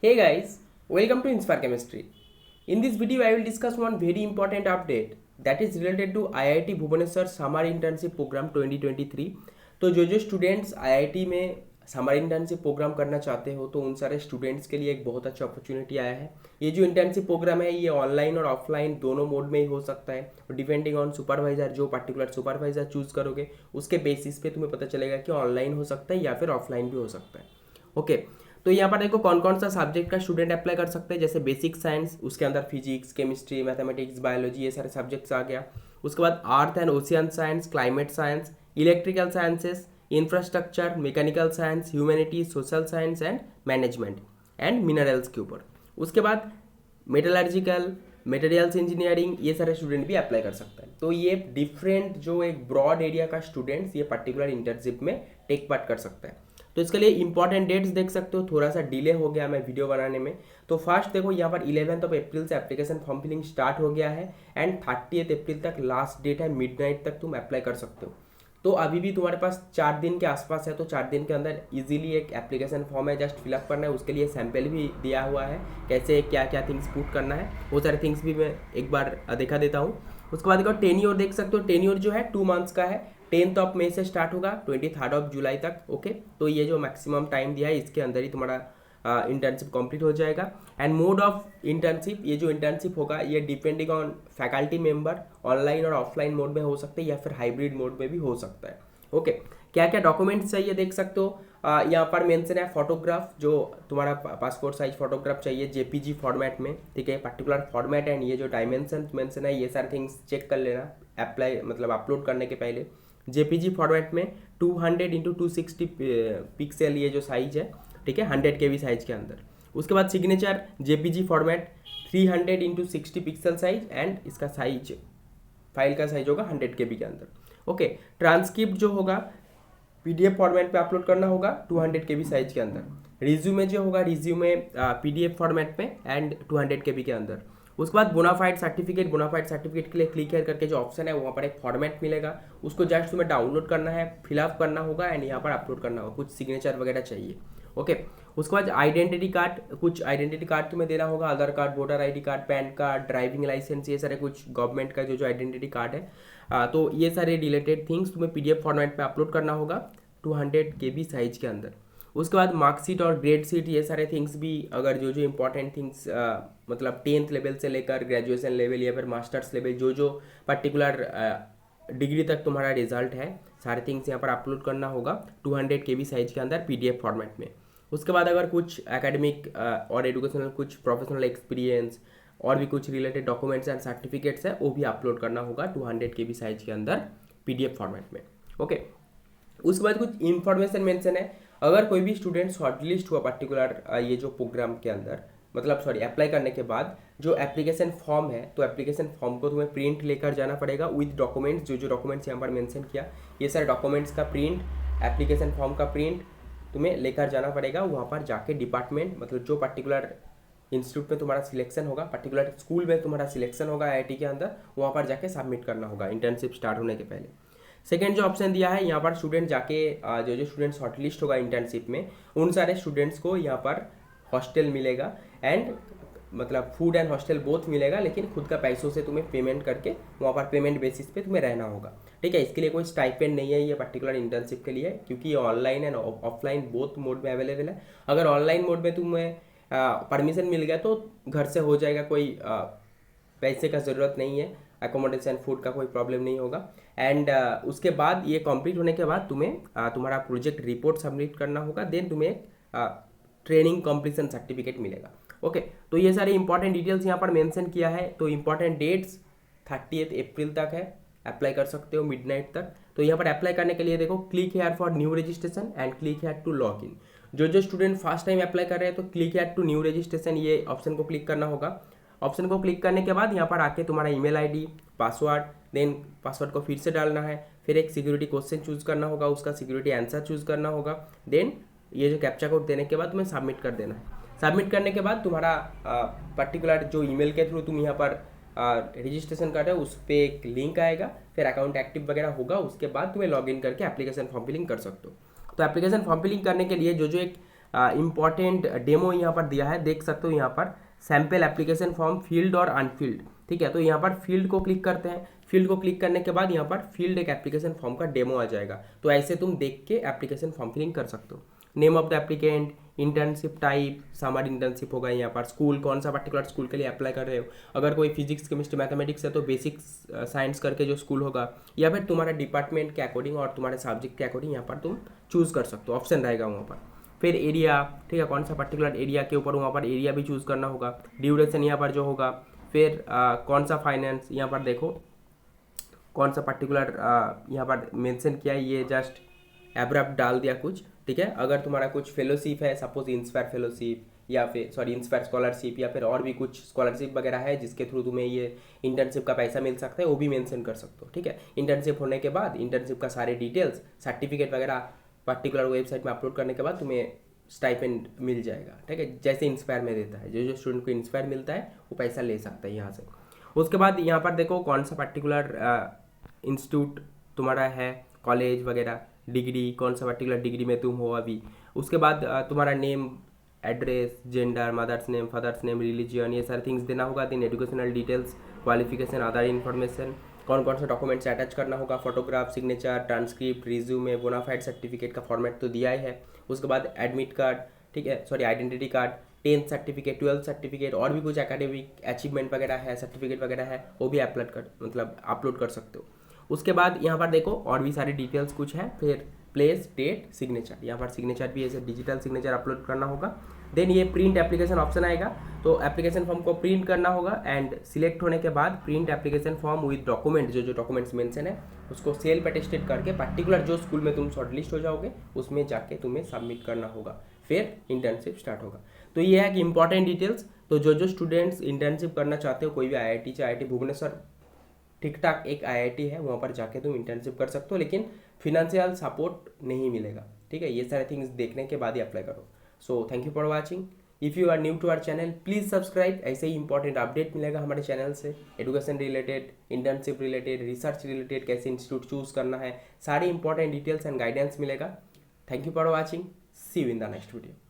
Hey guys, welcome to Inspire Chemistry. In this video, I will discuss one very important update that is related to IIT Bhubaneswar Summer Internship Program 2023. तो जो students IIT में summer internship programme करना चाहते हो तो उन सारे students के लिए एक बहुत अच्छा अपॉर्चुनिटी आया है। ये जो इंटर्नशिप प्रोग्राम है ये ऑनलाइन और ऑफलाइन दोनों मोड में ही हो सकता है, डिपेंडिंग ऑन सुपरवाइजर। जो पर्टिकुलर सुपरवाइजर चूज करोगे उसके बेसिस पे तुम्हें पता चलेगा कि ऑनलाइन हो सकता है या फिर ऑफलाइन भी हो सकता है। ओके, तो यहाँ पर देखो कौन कौन सा सब्जेक्ट का स्टूडेंट अप्लाई कर सकते हैं। जैसे बेसिक साइंस, उसके अंदर फिजिक्स, केमिस्ट्री, मैथमेटिक्स, बायोलॉजी, ये सारे सब्जेक्ट्स आ गया। उसके बाद earth and ocean science, climate science, electrical sciences, infrastructure, mechanical science, humanities, social science and management and minerals के ऊपर। उसके बाद मेटलर्जिकल, मटेरियल्स इंजीनियरिंग, ये सारे स्टूडेंट भी अप्लाई कर सकते हैं। तो ये डिफरेंट जो एक ब्रॉड एरिया का स्टूडेंट्स ये पर्टिकुलर इंटर्नशिप में टेक पार्ट कर सकते हैं। तो इसके लिए इंपॉर्टेंट डेट्स देख सकते हो, थोड़ा सा डिले हो गया मैं वीडियो बनाने में। तो फर्स्ट देखो यहाँ पर 11 अप्रैल से एप्लीकेशन फॉर्म फिलिंग स्टार्ट हो गया है एंड 30 अप्रैल तक लास्ट डेट है, मिडनाइट तक तुम अप्लाई कर सकते हो। तो अभी भी तुम्हारे पास 4 दिन के आसपास है, तो 4 दिन के अंदर इजीली एक एप्लीकेशन फॉर्म है, जस्ट फिलअप करना है। उसके लिए सैम्पल भी दिया हुआ है, कैसे क्या क्या थिंग्स पुट करना है, वो सारे थिंग्स भी मैं एक बार दिखा देता हूँ। उसके बाद देखो टेन्योर देख सकते हो, टेन्योर जो है 2 मंथ्स का है। 10 मई से स्टार्ट होगा 23 जुलाई तक। ओके, तो ये जो मैक्सिमम टाइम दिया है इसके अंदर ही तुम्हारा इंटर्नशिप कंप्लीट हो जाएगा। एंड मोड ऑफ इंटर्नशिप, ये जो इंटर्नशिप होगा ये depending on faculty member, online और ऑफलाइन मोड में हो सकते हैं या फिर हाइब्रिड मोड में भी हो सकता है। ओके, क्या क्या डॉक्यूमेंट्स चाहिए देख सकते हो। यहाँ पर मेंशन है फोटोग्राफ, जो तुम्हारा पासपोर्ट साइज फोटोग्राफ चाहिए जेपीजी फॉर्मेट में, ठीक है, पर्टिकुलर फॉर्मेट। एंड ये जो डायमेंशन मेंशन है ये सारे थिंग्स चेक कर लेना अप्लाई मतलब अपलोड करने के पहले। जेपीजी फॉर्मेट में 200 इंटू 260 पिक्सल ये जो साइज है, ठीक है, 100 KB साइज के अंदर। उसके बाद signature JPG format 300 into 60 pixel size and इसका साइज फाइल का साइज होगा 100 KB के अंदर। ओके, ट्रांसक्रिप्ट जो होगा पीडीएफ फॉर्मेट पे अपलोड करना होगा 200 KB साइज के अंदर। रिज्यूमे जो होगा रिज्यूमे पीडीएफ फॉर्मेट में एंड 200 KB के अंदर। उसके बाद बोनाफाइड सर्टिफिकेट के लिए क्लिक करके जो ऑप्शन है वहाँ पर एक फॉर्मेट मिलेगा, उसको जस्ट तुम्हें डाउनलोड करना है, फिलअप करना होगा एंड यहाँ पर अपलोड करना होगा। कुछ सिग्नेचर वगैरह चाहिए। ओके, उसके बाद आइडेंटिटी कार्ड, कुछ आइडेंटिटी कार्ड तुम्हें देना होगा, Aadhaar card, voter ID card, PAN card, driving licence, ये सारे कुछ गवर्नमेंट का जो आइडेंटिटी कार्ड है। तो ये सारे रिलेटेड थिंग्स तुम्हें पीडीएफ फॉर्मेट पे अपलोड करना होगा 200 KB साइज के अंदर। उसके बाद मार्कशीट और ग्रेड शीट, ये सारे थिंग्स भी, अगर जो इंपॉर्टेंट थिंग्स मतलब 10th लेवल से लेकर ग्रेजुएशन लेवल या फिर मास्टर्स लेवल जो पर्टिकुलर डिग्री तक तुम्हारा रिजल्ट है, सारे थिंग्स यहाँ पर अपलोड करना होगा 200 KB साइज के अंदर पीडीएफ फॉर्मेट में। उसके बाद अगर कुछ एकेडमिक और एजुकेशनल, कुछ प्रोफेशनल एक्सपीरियंस और भी कुछ रिलेटेड डॉक्यूमेंट्स एंड सर्टिफिकेट्स है वो भी अपलोड करना होगा 200 KB साइज के अंदर पीडीएफ फॉर्मेट में। ओके, उसके बाद कुछ इन्फॉर्मेशन मेंशन है। अगर कोई भी स्टूडेंट शॉर्टलिस्ट हुआ पर्टिकुलर ये जो प्रोग्राम के अंदर, मतलब सॉरी अप्लाई करने के बाद जो एप्लीकेशन फॉर्म है, तो एप्लीकेशन फॉर्म को तुम्हें प्रिंट लेकर जाना पड़ेगा विद डॉक्यूमेंट्स। जो डॉक्यूमेंट्स यहाँ पर मेंशन किया ये सारे डॉक्यूमेंट्स का प्रिंट, एप्लीकेशन फॉर्म का प्रिंट तुम्हें लेकर जाना पड़ेगा। वहाँ पर जाके डिपार्टमेंट, मतलब जो पर्टिकुलर इंस्टीट्यूट में तुम्हारा सिलेक्शन होगा, पर्टिकुलर स्कूल में तुम्हारा सिलेक्शन होगा आईआईटी के अंदर, वहाँ पर जाके सबमिट करना होगा इंटर्नशिप स्टार्ट होने के पहले। सेकेंड जो ऑप्शन दिया है यहाँ पर स्टूडेंट जाके जो स्टूडेंट शॉर्टलिस्ट होगा इंटर्नशिप में उन सारे स्टूडेंट्स को यहाँ पर हॉस्टल मिलेगा एंड मतलब फूड एंड हॉस्टल बोथ मिलेगा, लेकिन खुद का पैसों से तुम्हें पेमेंट करके वहाँ पर पेमेंट बेसिस पे तुम्हें रहना होगा, ठीक है। इसके लिए कोई स्टाइपेंड नहीं है ये पर्टिकुलर इंटर्नशिप के लिए, क्योंकि ये online and offline both mode में अवेलेबल है। अगर ऑनलाइन मोड में तुम्हें परमिशन मिल गया तो घर से हो जाएगा, कोई पैसे का ज़रूरत नहीं है, एकोमोडेशन फूड का कोई प्रॉब्लम नहीं होगा। एंड उसके बाद ये कंप्लीट होने के बाद तुम्हें तुम्हारा प्रोजेक्ट रिपोर्ट सबमिट करना होगा, देन तुम्हें ट्रेनिंग कंप्लीशन सर्टिफिकेट मिलेगा। ओके, तो ये सारे इंपॉर्टेंट डिटेल्स यहाँ पर मेंशन किया है। तो इंपॉर्टेंट डेट्स 30 अप्रैल तक है, अप्लाई कर सकते हो मिडनाइट तक। तो यहाँ पर अप्लाई करने के लिए देखो click here for new registration and click here to log in. जो स्टूडेंट फर्स्ट टाइम अप्लाई कर रहे हैं तो click here to new registration ये ऑप्शन को क्लिक करना होगा। ऑप्शन को क्लिक करने के बाद यहाँ पर आके तुम्हारा email ID, password, then password को फिर से डालना है, फिर एक सिक्योरिटी क्वेश्चन चूज करना होगा, उसका सिक्योरिटी आंसर चूज करना होगा, देन ये जो कैप्चा कोड देने के बाद तुम्हें सबमिट कर देना है। सबमिट करने के बाद तुम्हारा पर्टिकुलर जो ईमेल के थ्रू तुम यहाँ पर रजिस्ट्रेशन कर रहे हो उस पर एक लिंक आएगा, फिर अकाउंट एक्टिव वगैरह होगा, उसके बाद तुम्हें लॉगिन करके एप्लीकेशन फॉर्म फिलिंग कर सकते हो। तो एप्लीकेशन फॉर्म फिलिंग करने के लिए जो एक इंपॉर्टेंट डेमो यहाँ पर दिया है, देख सकते हो यहाँ पर सैम्पल एप्लीकेशन फॉर्म फील्ड और अनफील्ड। ठीक है, तो यहाँ पर फील्ड को क्लिक करते हैं। फील्ड को क्लिक करने के बाद यहाँ पर फील्ड एक एप्लीकेशन फॉर्म का डेमो आ जाएगा, तो ऐसे तुम देख के एप्लीकेशन फॉर्म फिलिंग कर सकते हो। Name of the applicant, internship type, summer internship होगा यहाँ पर, स्कूल कौन सा पर्टिकुलर स्कूल के लिए अप्लाई कर रहे हो, अगर कोई फिजिक्स केमिस्ट्री मैथमेटिक्स है तो बेसिक साइंस करके जो स्कूल होगा, या फिर तुम्हारे डिपार्टमेंट के अकॉर्डिंग और तुम्हारे सब्जेक्ट के अकॉर्डिंग यहाँ पर तुम चूज़ कर सकते हो, ऑप्शन रहेगा वहाँ पर। फिर एरिया, ठीक है, कौन सा पर्टिकुलर एरिया के ऊपर, वहाँ पर एरिया भी चूज़ करना होगा। ड्यूरेशन यहाँ पर जो होगा, फिर कौन सा फाइनेंस, यहाँ पर देखो कौन सा पर्टिकुलर यहाँ पर मेंशन किया है, ये जस्ट एब्रप्ट डाल दिया कुछ। ठीक है, अगर तुम्हारा कुछ फेलोशिप है, सपोज इंस्पायर फेलोशिप या फिर इंस्पायर स्कॉलरशिप या फिर और भी कुछ स्कॉलरशिप वगैरह है जिसके थ्रू तुम्हें ये इंटर्नशिप का पैसा मिल सकता है, वो भी मेंशन कर सकते हो। ठीक है, इंटर्नशिप होने के बाद इंटर्नशिप का सारे डिटेल्स, सर्टिफिकेट वगैरह पर्टिकुलर वेबसाइट में अपलोड करने के बाद तुम्हें स्टाइपेंड मिल जाएगा। ठीक है, जैसे इंस्पायर में देता है, जो स्टूडेंट को इंस्पायर मिलता है वो पैसा ले सकता है यहाँ से। उसके बाद यहाँ पर देखो कौन सा पर्टिकुलर इंस्टीट्यूट तुम्हारा है, कॉलेज वगैरह, डिग्री, कौन सा पर्टिकुलर डिग्री में तुम हो अभी। उसके बाद तुम्हारा name, address, gender, mother's name, father's name, religion, ये सारे थिंग्स देना होगा। Then educational details, qualification, other information, कौन कौन सा डॉक्यूमेंट्स अटैच करना होगा, photograph, signature, transcript, resume, bonafide certificate का फॉर्मेट तो दिया ही है। उसके बाद एडमिट कार्ड, ठीक है, identity card, 10th certificate, 12th certificate, और भी कुछ एकेडमिक अचीवमेंट वगैरह है, सर्टिफिकेट वगैरह है, वो भी अपलोड कर सकते हो। उसके बाद यहाँ पर देखो और भी सारी डिटेल्स कुछ है, फिर प्लेस, डेट, सिग्नेचर, यहाँ पर सिग्नेचर भी ऐसे डिजिटल सिग्नेचर अपलोड करना होगा। देन ये प्रिंट एप्लीकेशन ऑप्शन आएगा, तो एप्लीकेशन फॉर्म को प्रिंट करना होगा एंड सिलेक्ट होने के बाद print application form with document, जो डॉक्यूमेंट्स मेंशन है उसको सेल्फ अटेस्टेड करके पर्टिकुलर जो स्कूल में तुम शॉर्टलिस्ट हो जाओगे उसमें जाके तुम्हें सबमिट करना होगा, फिर इंटर्नशिप स्टार्ट होगा। तो ये है कि इंपॉर्टेंट डिटेल्स। तो जो स्टूडेंट्स इंटर्नशिप करना चाहते हो, कोई भी IIT चाहे IIT भुवनेश्वर, ठीक ठाक एक IIT है, वहाँ पर जाके तुम इंटर्नशिप कर सकते हो, लेकिन फिनेंशियल सपोर्ट नहीं मिलेगा। ठीक है, ये सारे थिंग्स देखने के बाद ही अप्लाई करो। So thank you for watching. If you are new to our channel please subscribe, ऐसे ही इंपॉर्टेंट अपडेट मिलेगा हमारे चैनल से, education related, internship related, research related, कैसे इंस्टीट्यूट चूज़ करना है, सारी इंपॉर्टेंट डिटेल्स एंड गाइडेंस मिलेगा। Thank you for watching, see you in the next video.